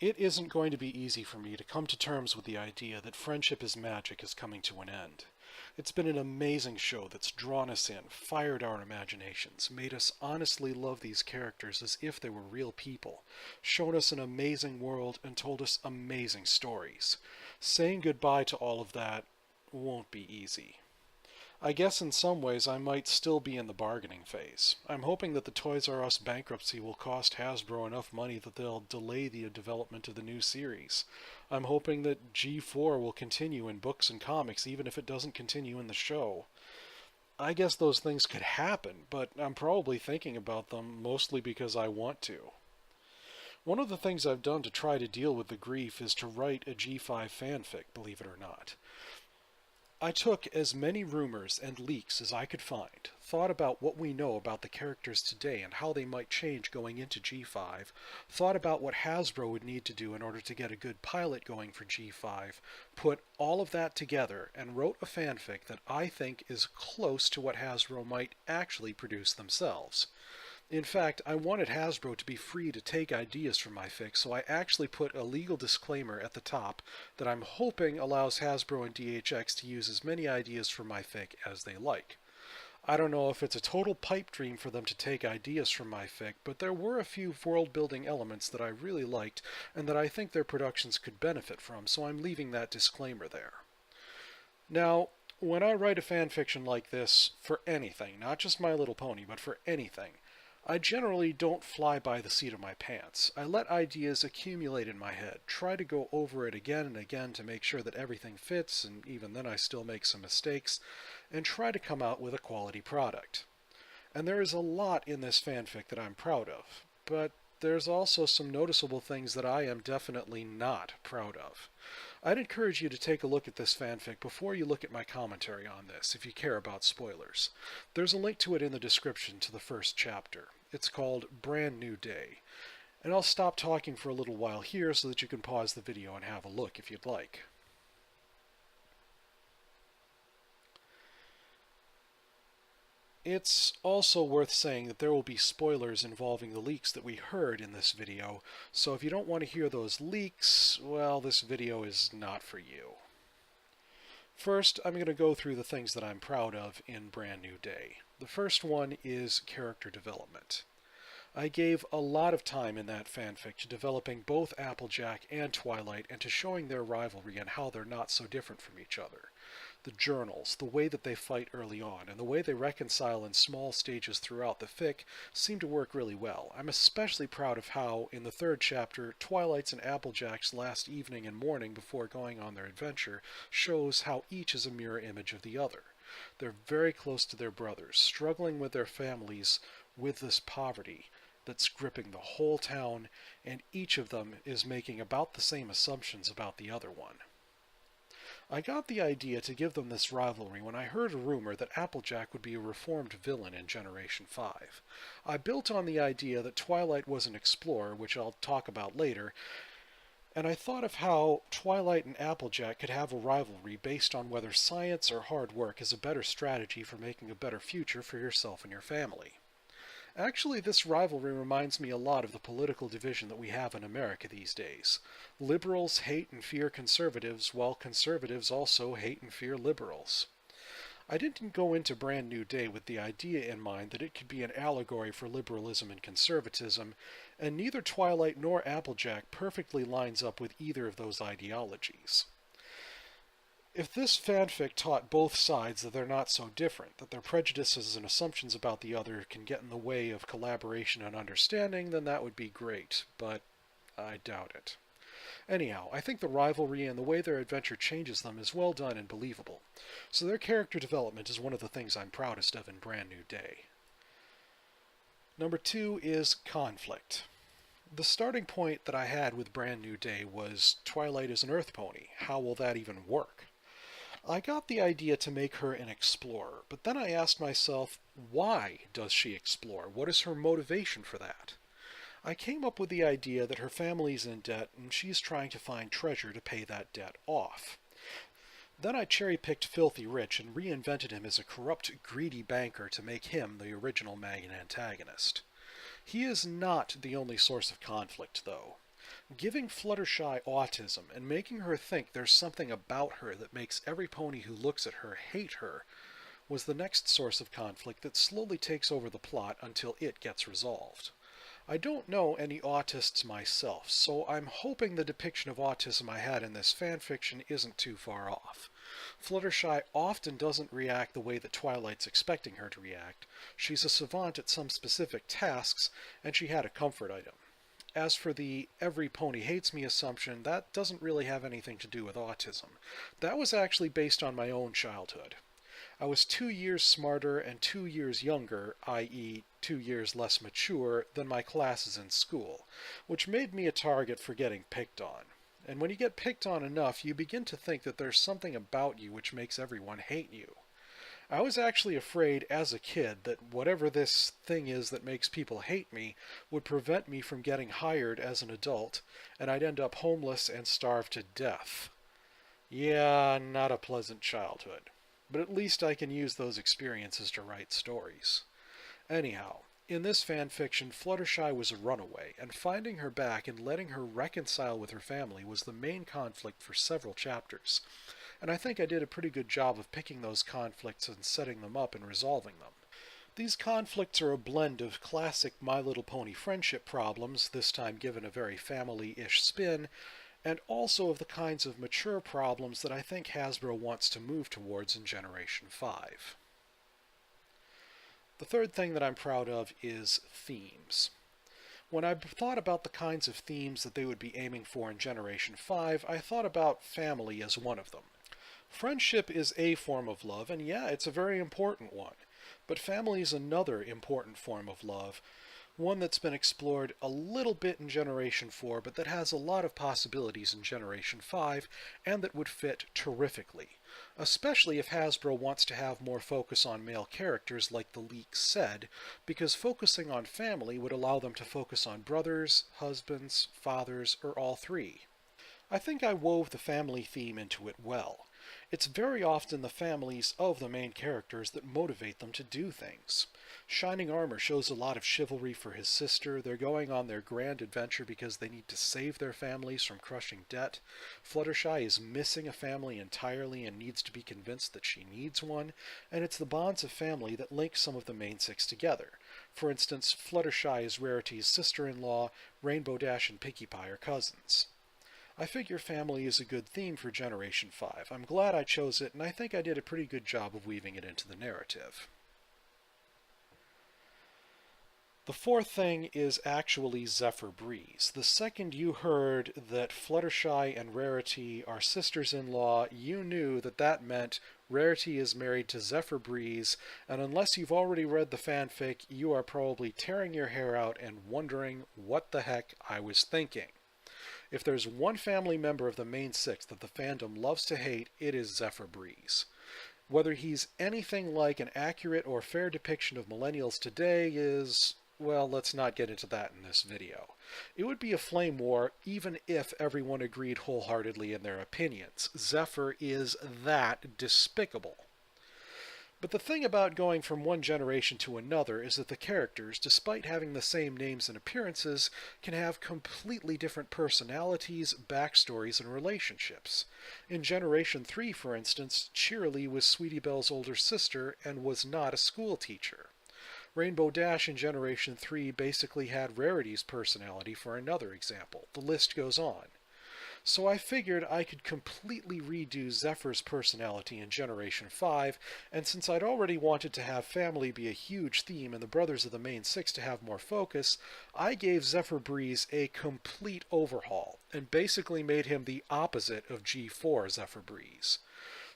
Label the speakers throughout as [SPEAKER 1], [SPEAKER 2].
[SPEAKER 1] It isn't going to be easy for me to come to terms with the idea that Friendship is Magic is coming to an end. It's been an amazing show that's drawn us in, fired our imaginations, made us honestly love these characters as if they were real people, shown us an amazing world, and told us amazing stories. Saying goodbye to all of that won't be easy. I guess in some ways I might still be in the bargaining phase. I'm hoping that the Toys R Us bankruptcy will cost Hasbro enough money that they'll delay the development of the new series. I'm hoping that G-4 will continue in books and comics even if it doesn't continue in the show. I guess those things could happen, but I'm probably thinking about them mostly because I want to. One of the things I've done to try to deal with the grief is to write a G5 fanfic, believe it or not. I took as many rumors and leaks as I could find, thought about what we know about the characters today and how they might change going into G5, thought about what Hasbro would need to do in order to get a good pilot going for G5, put all of that together, and wrote a fanfic that I think is close to what Hasbro might actually produce themselves. In fact, I wanted Hasbro to be free to take ideas from my fic, so I actually put a legal disclaimer at the top that I'm hoping allows Hasbro and DHX to use as many ideas from my fic as they like. I don't know if it's a total pipe dream for them to take ideas from my fic, but there were a few world-building elements that I really liked and that I think their productions could benefit from, so I'm leaving that disclaimer there. Now, when I write a fanfiction like this, for anything, not just My Little Pony, but for anything, I generally don't fly by the seat of my pants. I let ideas accumulate in my head, try to go over it again and again to make sure that everything fits, and even then I still make some mistakes, and try to come out with a quality product. And there is a lot in this fanfic that I'm proud of, but there's also some noticeable things that I am definitely not proud of. I'd encourage you to take a look at this fanfic before you look at my commentary on this, if you care about spoilers. There's a link to it in the description to the first chapter. It's called Brand New Day. And I'll stop talking for a little while here so that you can pause the video and have a look if you'd like. It's also worth saying that there will be spoilers involving the leaks that we heard in this video, so if you don't want to hear those leaks, well, this video is not for you. First, I'm going to go through the things that I'm proud of in Brand New Day. The first one is character development. I gave a lot of time in that fanfic to developing both Applejack and Twilight and to showing their rivalry and how they're not so different from each other. The journals, the way that they fight early on, and the way they reconcile in small stages throughout the fic seem to work really well. I'm especially proud of how, in the third chapter, Twilight's and Applejack's last evening and morning before going on their adventure shows how each is a mirror image of the other. They're very close to their brothers, struggling with their families with this poverty that's gripping the whole town, and each of them is making about the same assumptions about the other one. I got the idea to give them this rivalry when I heard a rumor that Applejack would be a reformed villain in Generation 5. I built on the idea that Twilight was an explorer, which I'll talk about later, and I thought of how Twilight and Applejack could have a rivalry based on whether science or hard work is a better strategy for making a better future for yourself and your family. Actually, this rivalry reminds me a lot of the political division that we have in America these days. Liberals hate and fear conservatives, while conservatives also hate and fear liberals. I didn't go into Brand New Day with the idea in mind that it could be an allegory for liberalism and conservatism, and neither Twilight nor Applejack perfectly lines up with either of those ideologies. If this fanfic taught both sides that they're not so different, that their prejudices and assumptions about the other can get in the way of collaboration and understanding, then that would be great, but I doubt it. Anyhow, I think the rivalry and the way their adventure changes them is well done and believable, so their character development is one of the things I'm proudest of in Brand New Day. Number 2 is conflict. The starting point that I had with Brand New Day was Twilight is an Earth Pony. How will that even work? I got the idea to make her an explorer, but then I asked myself, why does she explore? What is her motivation for that? I came up with the idea that her family's in debt and she's trying to find treasure to pay that debt off. Then I cherry-picked Filthy Rich and reinvented him as a corrupt, greedy banker to make him the original main antagonist. He is not the only source of conflict, though. Giving Fluttershy autism and making her think there's something about her that makes every pony who looks at her hate her was the next source of conflict that slowly takes over the plot until it gets resolved. I don't know any autists myself, so I'm hoping the depiction of autism I had in this fanfiction isn't too far off. Fluttershy often doesn't react the way that Twilight's expecting her to react. She's a savant at some specific tasks, and she had a comfort item. As for the every pony hates me assumption, that doesn't really have anything to do with autism. That was actually based on my own childhood. I was 2 years smarter and 2 years younger, i.e. 2 years less mature, than my classes in school, which made me a target for getting picked on. And when you get picked on enough, you begin to think that there's something about you which makes everyone hate you. I was actually afraid as a kid that whatever this thing is that makes people hate me would prevent me from getting hired as an adult, and I'd end up homeless and starved to death. Yeah, not a pleasant childhood. But at least I can use those experiences to write stories. Anyhow, in this fanfiction, Fluttershy was a runaway, and finding her back and letting her reconcile with her family was the main conflict for several chapters. And I think I did a pretty good job of picking those conflicts and setting them up and resolving them. These conflicts are a blend of classic My Little Pony friendship problems, this time given a very family-ish spin, and also of the kinds of mature problems that I think Hasbro wants to move towards in Generation 5. The third thing that I'm proud of is themes. When I thought about the kinds of themes that they would be aiming for in Generation 5, I thought about family as one of them. Friendship is a form of love, and yeah, it's a very important one. But family is another important form of love, one that's been explored a little bit in Generation 4, but that has a lot of possibilities in Generation 5, and that would fit terrifically. Especially if Hasbro wants to have more focus on male characters like the leak said, because focusing on family would allow them to focus on brothers, husbands, fathers, or all three. I think I wove the family theme into it well. It's very often the families of the main characters that motivate them to do things. Shining Armor shows a lot of chivalry for his sister. They're going on their grand adventure because they need to save their families from crushing debt. Fluttershy is missing a family entirely and needs to be convinced that she needs one, and it's the bonds of family that link some of the main six together. For instance, Fluttershy is Rarity's sister-in-law, Rainbow Dash and Pinkie Pie are cousins. I figure family is a good theme for Generation 5. I'm glad I chose it, and I think I did a pretty good job of weaving it into the narrative. The fourth thing is actually Zephyr Breeze. The second you heard that Fluttershy and Rarity are sisters-in-law, you knew that that meant Rarity is married to Zephyr Breeze, and unless you've already read the fanfic, you are probably tearing your hair out and wondering what the heck I was thinking. If there's one family member of the main six that the fandom loves to hate, it is Zephyr Breeze. Whether he's anything like an accurate or fair depiction of millennials today is, well, let's not get into that in this video. It would be a flame war even if everyone agreed wholeheartedly in their opinions. Zephyr is that despicable. But the thing about going from one generation to another is that the characters, despite having the same names and appearances, can have completely different personalities, backstories, and relationships. In Generation 3, for instance, Cheerilee was Sweetie Belle's older sister and was not a school teacher. Rainbow Dash in Generation 3 basically had Rarity's personality for another example. The list goes on. So I figured I could completely redo Zephyr's personality in Generation 5, and since I'd already wanted to have family be a huge theme and the brothers of the main six to have more focus, I gave Zephyr Breeze a complete overhaul, and basically made him the opposite of G-4 Zephyr Breeze.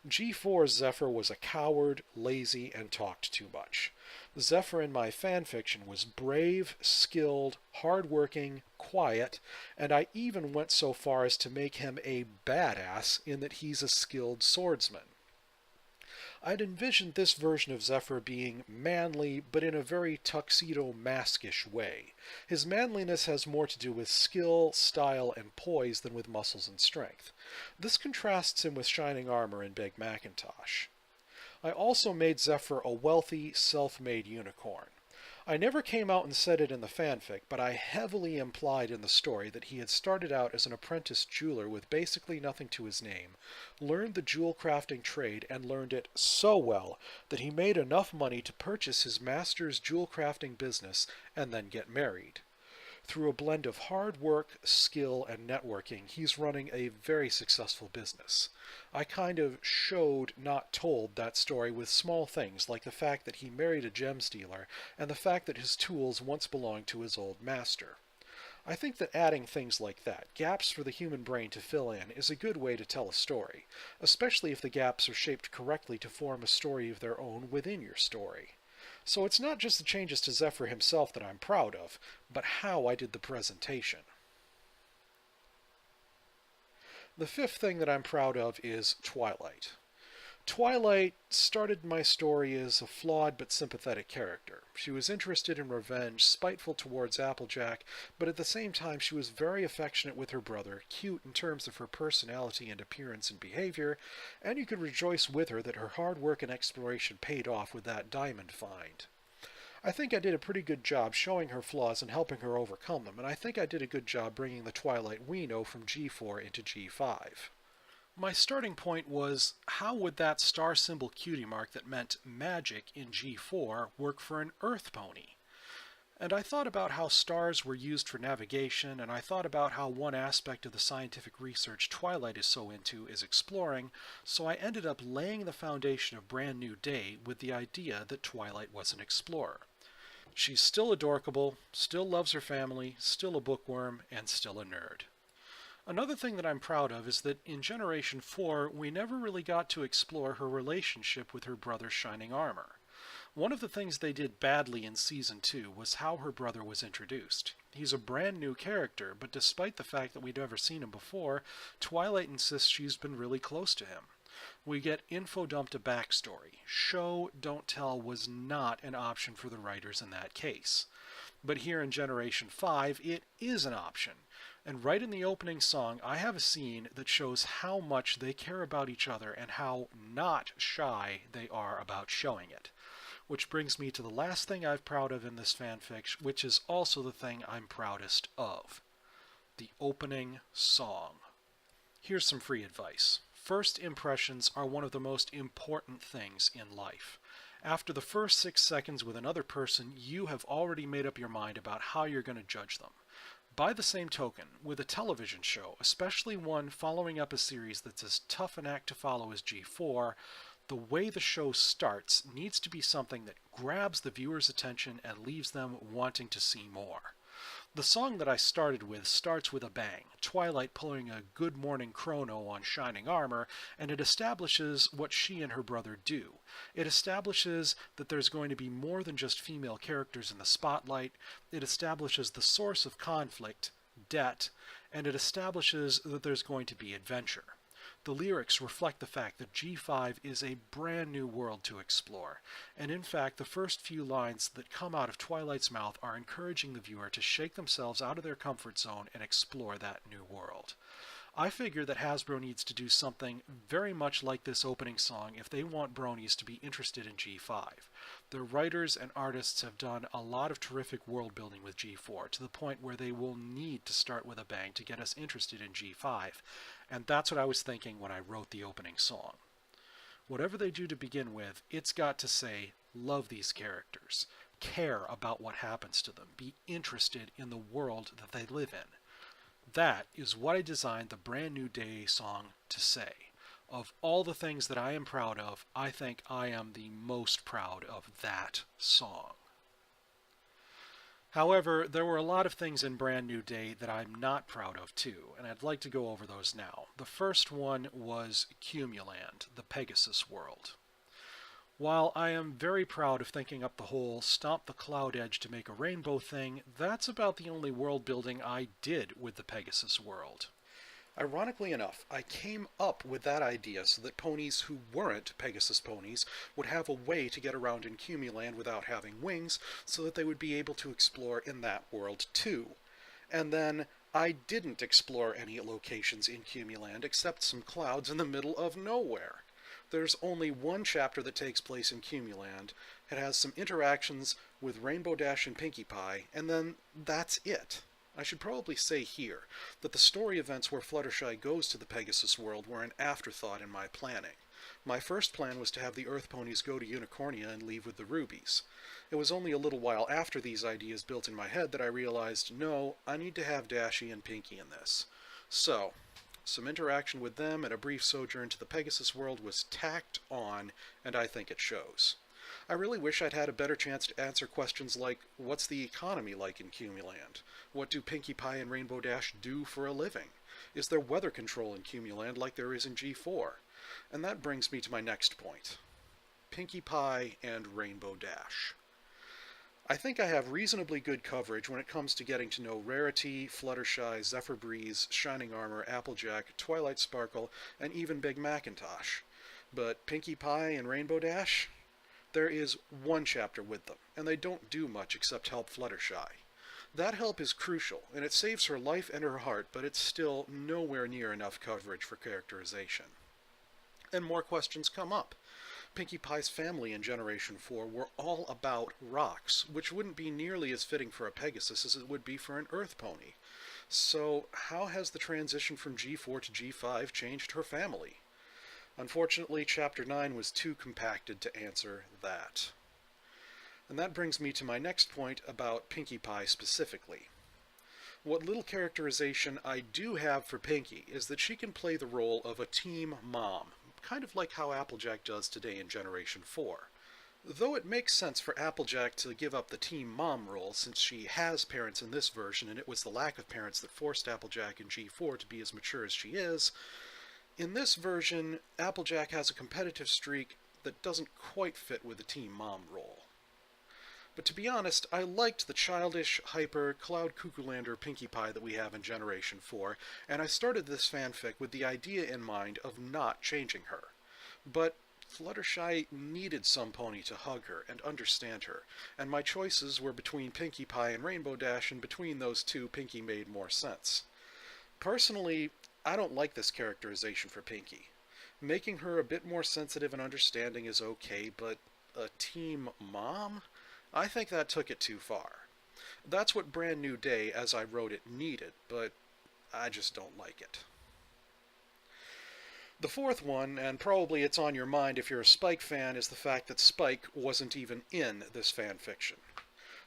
[SPEAKER 1] G-4 Zephyr was a coward, lazy, and talked too much. Zephyr in my fanfiction was brave, skilled, hardworking, quiet, and I even went so far as to make him a badass in that he's a skilled swordsman. I'd envisioned this version of Zephyr being manly, but in a very tuxedo maskish way. His manliness has more to do with skill, style, and poise than with muscles and strength. This contrasts him with Shining Armor and Big Macintosh. I also made Zephyr a wealthy, self-made unicorn. I never came out and said it in the fanfic, but I heavily implied in the story that he had started out as an apprentice jeweler with basically nothing to his name, learned the jewel crafting trade, and learned it so well that he made enough money to purchase his master's jewel crafting business and then get married. Through a blend of hard work, skill, and networking, he's running a very successful business. I kind of showed, not told, that story with small things like the fact that he married a gems dealer and the fact that his tools once belonged to his old master. I think that adding things like that, gaps for the human brain to fill in, is a good way to tell a story, especially if the gaps are shaped correctly to form a story of their own within your story. So it's not just the changes to Zephyr himself that I'm proud of, but how I did the presentation. The fifth thing that I'm proud of is Twilight. Twilight started my story as a flawed but sympathetic character. She was interested in revenge, spiteful towards Applejack, but at the same time she was very affectionate with her brother, cute in terms of her personality and appearance and behavior, and you could rejoice with her that her hard work and exploration paid off with that diamond find. I think I did a pretty good job showing her flaws and helping her overcome them, and I think I did a good job bringing the Twilight we know from G-4 into G5. My starting point was, how would that star symbol cutie mark that meant magic in G4 work for an Earth pony? And I thought about how stars were used for navigation, and I thought about how one aspect of the scientific research Twilight is so into is exploring, so I ended up laying the foundation of Brand New Day with the idea that Twilight was an explorer. She's still adorkable, still loves her family, still a bookworm, and still a nerd. Another thing that I'm proud of is that in Generation 4, we never really got to explore her relationship with her brother's shining armor. One of the things they did badly in Season 2 was how her brother was introduced. He's a brand new character, but despite the fact that we'd never seen him before, Twilight insists she's been really close to him. We get info dumped a backstory. Show, don't tell was not an option for the writers in that case. But here in Generation 5, it is an option. And right in the opening song, I have a scene that shows how much they care about each other and how not shy they are about showing it. Which brings me to the last thing I'm proud of in this fanfic, which is also the thing I'm proudest of. The opening song. Here's some free advice. First impressions are one of the most important things in life. After the first 6 seconds with another person, you have already made up your mind about how you're going to judge them. By the same token, with a television show, especially one following up a series that's as tough an act to follow as G4, the way the show starts needs to be something that grabs the viewer's attention and leaves them wanting to see more. The song that I started with starts with a bang, Twilight pulling a Good Morning Chrono on shining armor, and it establishes what she and her brother do. It establishes that there's going to be more than just female characters in the spotlight. It establishes the source of conflict, debt, and it establishes that there's going to be adventure. The lyrics reflect the fact that G5 is a brand new world to explore, and in fact the first few lines that come out of Twilight's mouth are encouraging the viewer to shake themselves out of their comfort zone and explore that new world. I figure that Hasbro needs to do something very much like this opening song if they want bronies to be interested in G5. The writers and artists have done a lot of terrific world building with G4 to the point where they will need to start with a bang to get us interested in G5, and that's what I was thinking when I wrote the opening song. Whatever they do to begin with, it's got to say, love these characters, care about what happens to them, be interested in the world that they live in. That is what I designed the Brand New Day song to say. Of all the things that I am proud of, I think I am the most proud of that song. However, there were a lot of things in Brand New Day that I'm not proud of too, and I'd like to go over those now. The first one was Cumuland, the Pegasus world. While I am very proud of thinking up the whole stomp the cloud edge to make a rainbow thing, that's about the only world building I did with the Pegasus world. Ironically enough, I came up with that idea so that ponies who weren't Pegasus ponies would have a way to get around in Cumuland without having wings, so that they would be able to explore in that world too. And then I didn't explore any locations in Cumuland except some clouds in the middle of nowhere. There's only one chapter that takes place in Cumuland. It has some interactions with Rainbow Dash and Pinkie Pie, and then that's it. I should probably say here that the story events where Fluttershy goes to the Pegasus world were an afterthought in my planning. My first plan was to have the Earth Ponies go to Unicornia and leave with the rubies. It was only a little while after these ideas built in my head that I realized, no, I need to have Dashy and Pinkie in this. So, some interaction with them and a brief sojourn to the Pegasus world was tacked on, and I think it shows. I really wish I'd had a better chance to answer questions like, what's the economy like in Cumuland? What do Pinkie Pie and Rainbow Dash do for a living? Is there weather control in Cumuland like there is in G-4? And that brings me to my next point. Pinkie Pie and Rainbow Dash. I think I have reasonably good coverage when it comes to getting to know Rarity, Fluttershy, Zephyr Breeze, Shining Armor, Applejack, Twilight Sparkle, and even Big Macintosh. But Pinkie Pie and Rainbow Dash? There is one chapter with them, and they don't do much except help Fluttershy. That help is crucial, and it saves her life and her heart, but it's still nowhere near enough coverage for characterization. And more questions come up. Pinkie Pie's family in Generation 4 were all about rocks, which wouldn't be nearly as fitting for a Pegasus as it would be for an Earth Pony. So how has the transition from G4 to G5 changed her family? Unfortunately, Chapter 9 was too compacted to answer that. And that brings me to my next point about Pinkie Pie specifically. What little characterization I do have for Pinkie is that she can play the role of a team mom, kind of like how Applejack does today in Generation 4. Though it makes sense for Applejack to give up the team mom role since she has parents in this version and it was the lack of parents that forced Applejack in G4 to be as mature as she is, in this version, Applejack has a competitive streak that doesn't quite fit with the team mom role. But to be honest, I liked the childish, hyper, Cloud Cuckoo-lander Pinkie Pie that we have in Generation 4, and I started this fanfic with the idea in mind of not changing her. But Fluttershy needed some pony to hug her and understand her, and my choices were between Pinkie Pie and Rainbow Dash, and between those two, Pinkie made more sense. Personally, I don't like this characterization for Pinkie. Making her a bit more sensitive and understanding is okay, but a team mom? I think that took it too far. That's what Brand New Day, as I wrote it, needed, but I just don't like it. The fourth one, and probably it's on your mind if you're a Spike fan, is the fact that Spike wasn't even in this fanfiction.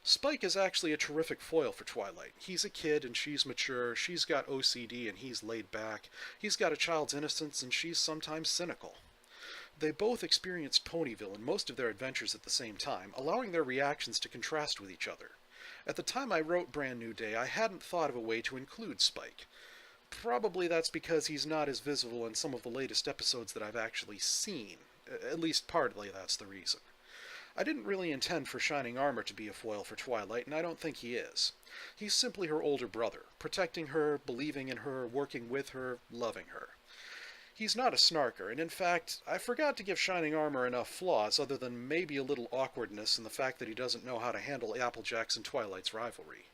[SPEAKER 1] Spike is actually a terrific foil for Twilight. He's a kid and she's mature, she's got OCD and he's laid back, he's got a child's innocence and she's sometimes cynical. They both experienced Ponyville in most of their adventures at the same time, allowing their reactions to contrast with each other. At the time I wrote Brand New Day, I hadn't thought of a way to include Spike. Probably that's because he's not as visible in some of the latest episodes that I've actually seen. At least partly that's the reason. I didn't really intend for Shining Armor to be a foil for Twilight, and I don't think he is. He's simply her older brother, protecting her, believing in her, working with her, loving her. He's not a snarker, and in fact, I forgot to give Shining Armor enough flaws other than maybe a little awkwardness and the fact that he doesn't know how to handle Applejack's and Twilight's rivalry.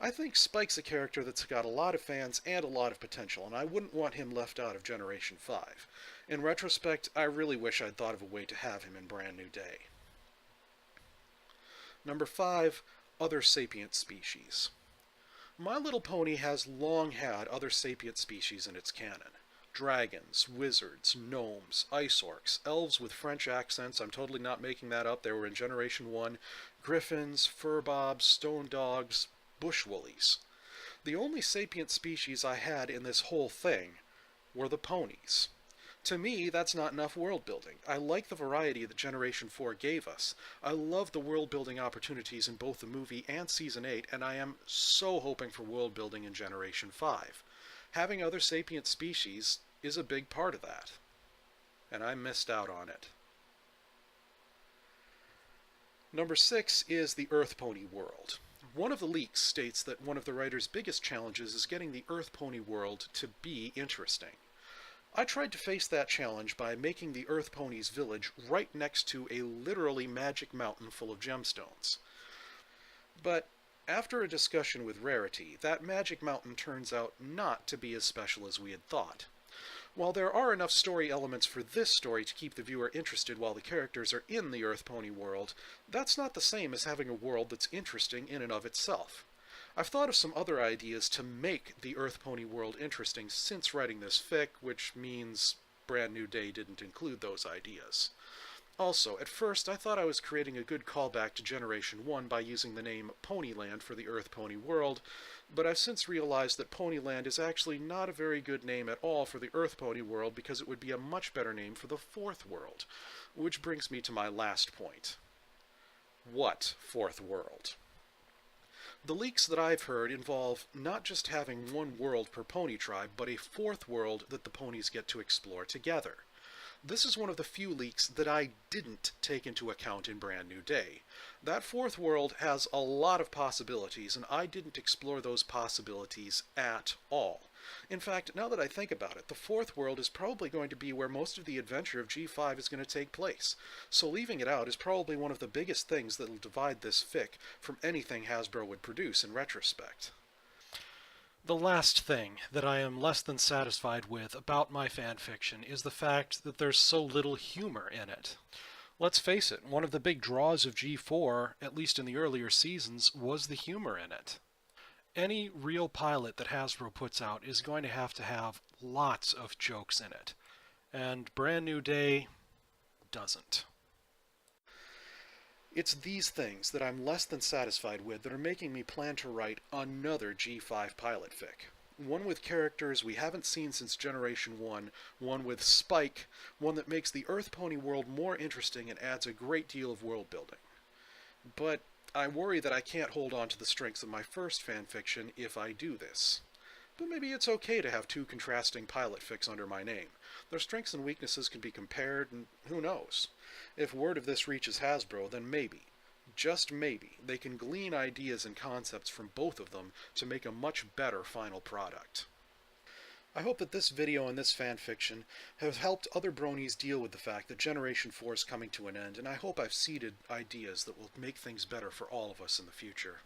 [SPEAKER 1] I think Spike's a character that's got a lot of fans and a lot of potential, and I wouldn't want him left out of Generation 5. In retrospect, I really wish I'd thought of a way to have him in Brand New Day. Number 5, other sapient species. My Little Pony has long had other sapient species in its canon. Dragons, wizards, gnomes, ice orcs, elves with French accents, I'm totally not making that up, they were in Generation 1, griffins, furbobs, stone dogs, bush woolies. The only sapient species I had in this whole thing were the ponies. To me, that's not enough world building. I like the variety that Generation 4 gave us. I love the world building opportunities in both the movie and Season 8, and I am so hoping for world building in Generation 5. Having other sapient species is a big part of that, and I missed out on it. Number 6 is the Earth Pony world. One of the leaks states that one of the writer's biggest challenges is getting the Earth Pony world to be interesting. I tried to face that challenge by making the Earth Ponies village right next to a literally magic mountain full of gemstones. But after a discussion with Rarity, that magic mountain turns out not to be as special as we had thought. While there are enough story elements for this story to keep the viewer interested while the characters are in the Earth Pony world, that's not the same as having a world that's interesting in and of itself. I've thought of some other ideas to make the Earth Pony world interesting since writing this fic, which means Brand New Day didn't include those ideas. Also, at first I thought I was creating a good callback to Generation 1 by using the name Ponyland for the Earth Pony world, but I've since realized that Ponyland is actually not a very good name at all for the Earth Pony world because it would be a much better name for the fourth world. Which brings me to my last point. What fourth world? The leaks that I've heard involve not just having one world per pony tribe, but a fourth world that the ponies get to explore together. This is one of the few leaks that I didn't take into account in Brand New Day. That fourth world has a lot of possibilities, and I didn't explore those possibilities at all. In fact, now that I think about it, the fourth world is probably going to be where most of the adventure of G5 is going to take place, so leaving it out is probably one of the biggest things that will divide this fic from anything Hasbro would produce in retrospect. The last thing that I am less than satisfied with about my fanfiction is the fact that there's so little humor in it. Let's face it, one of the big draws of G4, at least in the earlier seasons, was the humor in it. Any real pilot that Hasbro puts out is going to have lots of jokes in it, and Brand New Day doesn't. It's these things that I'm less than satisfied with that are making me plan to write another G5 pilot fic. One with characters we haven't seen since Generation 1, one with Spike, one that makes the Earth Pony world more interesting and adds a great deal of world building. But I worry that I can't hold on to the strengths of my first fanfiction if I do this. But maybe it's okay to have two contrasting pilot fics under my name. Their strengths and weaknesses can be compared, and who knows? If word of this reaches Hasbro, then maybe, just maybe, they can glean ideas and concepts from both of them to make a much better final product. I hope that this video and this fanfiction have helped other bronies deal with the fact that Generation 4 is coming to an end, and I hope I've seeded ideas that will make things better for all of us in the future.